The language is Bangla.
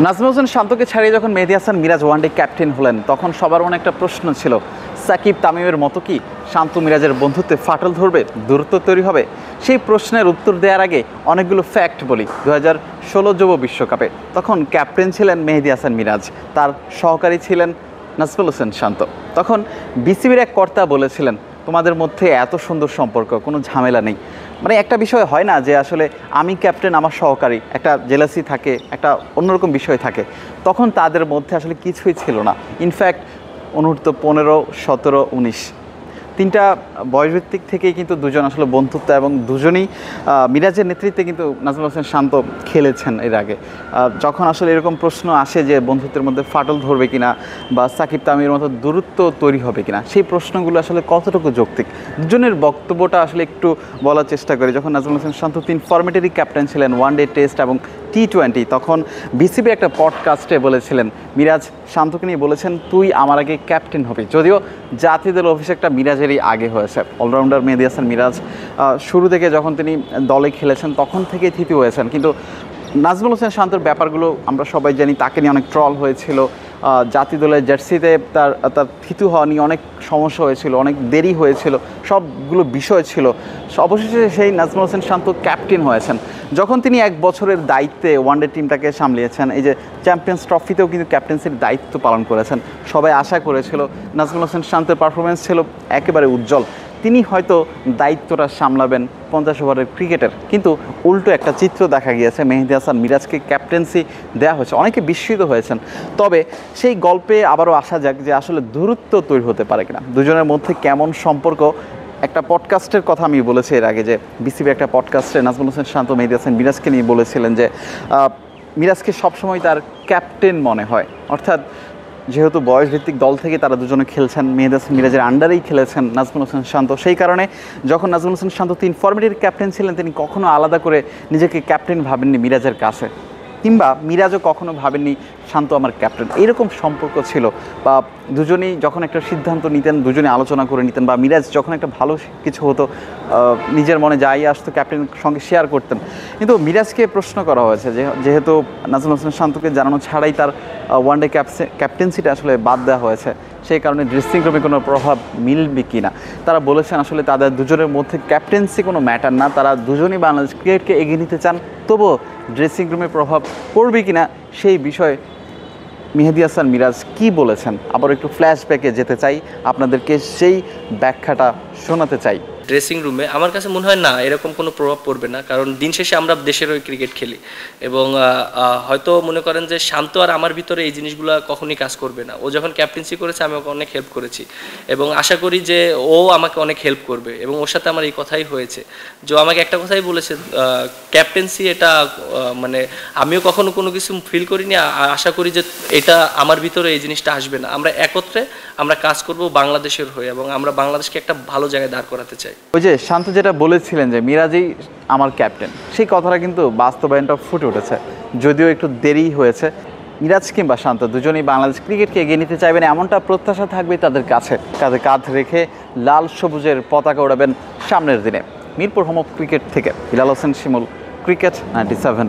নাজমুল হোসেন শান্তকে ছাড়িয়ে যখন মেহেদী হাসান মিরাজ ওয়ানডে ক্যাপ্টেন হলেন তখন সবার মনে একটা প্রশ্ন ছিল, সাকিব তামিমের মতো কি শান্ত মিরাজের বন্ধুত্বে ফাটল ধরবে, দূরত্ব তৈরি হবে? সেই প্রশ্নের উত্তর দেওয়ার আগে অনেকগুলো ফ্যাক্ট বলি। 2016 যুব বিশ্বকাপে তখন ক্যাপ্টেন ছিলেন মেহেদী হাসান মিরাজ, তার সহকারী ছিলেন নাজমুল হোসেন শান্ত। তখন বিসিবির এক কর্তা বলেছিলেন, তোমাদের মধ্যে এত সুন্দর সম্পর্ক, কোনো ঝামেলা নেই। মানে একটা বিষয় হয় না যে আসলে আমি ক্যাপ্টেন, আমার সহকারী, একটা জেলাসি থাকে, একটা অন্যরকম বিষয় থাকে। তখন তাদের মধ্যে আসলে কিছুই ছিল না। ইনফ্যাক্ট অনূর্ধ্ব 15, 17, 19 তিনটা বয়সভিত্তিক থেকেই কিন্তু দুজন আসলে বন্ধুত্ব, এবং দুজনেই মিরাজের নেতৃত্বে কিন্তু নাজমুল হোসেন শান্ত খেলেছেন এর আগে। যখন আসলে এরকম প্রশ্ন আসে যে বন্ধুত্বের মধ্যে ফাটল ধরবে কিনা বা সাকিব তামিমের মতো দূরত্ব তৈরি হবে কিনা, সেই প্রশ্নগুলো আসলে কতটুকু যৌক্তিক, দুজনের বক্তব্যটা আসলে একটু বলার চেষ্টা করি। যখন নাজমুল হোসেন শান্ত 3 ফরম্যাটেরই ক্যাপ্টেন ছিলেন, ওয়ানডে, টেস্ট এবং T20, তখন বিসিবি একটা পডকাস্টে বলেছিলেন, মিরাজ শান্তকে নিয়ে বলেছেন, তুই আমার আগে ক্যাপ্টেন হবি। যদিও জাতীয় দল অভিষেকটা মিরাজেরই আগে হয়েছে। অলরাউন্ডার মেহেদী হাসান মিরাজ শুরু থেকে যখন তিনি দলে খেলেছেন তখন থেকেই থিতু হয়েছেন। কিন্তু নাজমুল হোসেন শান্তর ব্যাপারগুলো আমরা সবাই জানি, তাকে নিয়ে অনেক ট্রল হয়েছিল। জাতীয় দলের জার্সিতে তার থিতু হওয়া নিয়ে অনেক সমস্যা হয়েছিল, অনেক দেরি হয়েছিল, সবগুলো বিষয় ছিল। অবশেষে সেই নাজমুল হোসেন শান্ত ক্যাপ্টেন হয়েছেন। যখন তিনি 1 বছরের দায়িত্বে ওয়ানডে টিমটাকে সামলিয়েছেন, এই যে চ্যাম্পিয়ন্স ট্রফিতেও কিন্তু ক্যাপ্টেন্সির দায়িত্ব পালন করেছেন। সবাই আশা করেছিল নাজমুল হোসেন শান্তের পারফরমেন্স ছিল একেবারে উজ্জ্বল, তিনি হয়তো দায়িত্বটা সামলাবেন 50 ওভারের ক্রিকেটের। কিন্তু উল্টো একটা চিত্র দেখা গিয়েছে, মেহেদী হাসান মিরাজকে ক্যাপ্টেন্সি দেওয়া হয়েছে, অনেকে বিস্মিত হয়েছেন। তবে সেই গল্পে আবারও আসা যাক যে আসলে দূরত্ব তৈরি হতে পারে কিনা, দুজনের মধ্যে কেমন সম্পর্ক। একটা পডকাস্টের কথা আমি বলেছি এর আগে, যে বিসিবি একটা পডকাস্টে নাজমুল হোসেন শান্ত মেহেদী হাসান মিরাজকে নিয়ে বলেছিলেন যে মিরাজকে সবসময় তার ক্যাপ্টেন মনে হয়। অর্থাৎ যেহেতু বয়সভিত্তিক দল থেকে তারা দুজনে খেলছেন, মেহেদী হাসান মিরাজের আন্ডারেই খেলেছেন নাজমুল হোসেন শান্ত, সেই কারণে যখন নাজমুল হোসেন শান্ত 3 ফরম্যাটের ক্যাপ্টেন ছিলেন, তিনি কখনো আলাদা করে নিজেকে ক্যাপ্টেন ভাবেননি মিরাজের কাছে, কিংবা মিরাজও কখনো ভাবেননি শান্ত আমার ক্যাপ্টেন। এইরকম সম্পর্ক ছিল। বা দুজনেই যখন একটা সিদ্ধান্ত নিতেন দুজনে আলোচনা করে নিতেন, বা মিরাজ যখন একটা ভালো কিছু হতো নিজের মনে যাই আসতো ক্যাপ্টেনের সঙ্গে শেয়ার করতেন। কিন্তু মিরাজকে প্রশ্ন করা হয়েছে যেহেতু নাজমুল হোসেন শান্তকে জানানো ছাড়াই তার ওয়ানডে ক্যাপ্টেন্সিটা আসলে বাদ দেওয়া হয়েছে, সেই কারণে ড্রেসিং রুমে কোনো প্রভাব মিলবে কি না। তারা বলেছেন আসলে তাদের দুজনের মধ্যে ক্যাপ্টেন্সি কোনো ম্যাটার না, তারা দুজনেই বাংলাদেশ ক্রিকেটকে এগিয়ে নিতে চান, তবুও ড্রেসিং রুমে প্রভাব পড়বে কি না সেই বিষয়ে মেহেদী হাসান মিরাজ কী বলেছেন, আবার একটু ফ্ল্যাশব্যাকে যেতে চাই, আপনাদেরকে সেই ব্যাখ্যাটা শোনাতে চাই। ড্রেসিং রুমে আমার কাছে মনে হয় না এরকম কোনো প্রভাব পড়বে না, কারণ দিন শেষে আমরা দেশের হয়ে ক্রিকেট খেলি। এবং হয়তো মনে করেন যে শান্ত আর আমার ভিতরে এই জিনিসগুলো কখনই কাজ করবে না। ও যখন ক্যাপ্টেন্সি করেছে আমি ওকে অনেক হেল্প করেছি, এবং আশা করি যে ও আমাকে অনেক হেল্প করবে। এবং ওর সাথে আমার এই কথাই হয়েছে যে আমাকে একটা কথাই বলেছে, ক্যাপ্টেন্সি এটা মানে আমিও কখনো কোনো কিছু ফিল করিনি, আশা করি যে এটা আমার ভিতরে এই জিনিসটা আসবে না। আমরা একত্রে আমরা কাজ করব বাংলাদেশের হয়ে, এবং আমরা বাংলাদেশকে একটা ভালো জায়গায় দাঁড় করাতে চাই। ওই যে শান্ত যেটা বলেছিলেন যে মিরাজই আমার ক্যাপ্টেন, সেই কথাটা কিন্তু বাস্তবায়নটা ফুটে উঠেছে, যদিও একটু দেরি হয়েছে। মিরাজ কিংবা শান্ত দুজনেই বাংলাদেশ ক্রিকেটকে এগিয়ে নিতে চাইবেন, এমনটা প্রত্যাশা থাকবে তাদের কাছে। কাঁধে কাঁধ রেখে লাল সবুজের পতাকা ওড়াবেন সামনের দিনে। মিরপুর হোম অফ ক্রিকেট থেকে বিলাল হোসেন শিমুল, ক্রিকেট 97।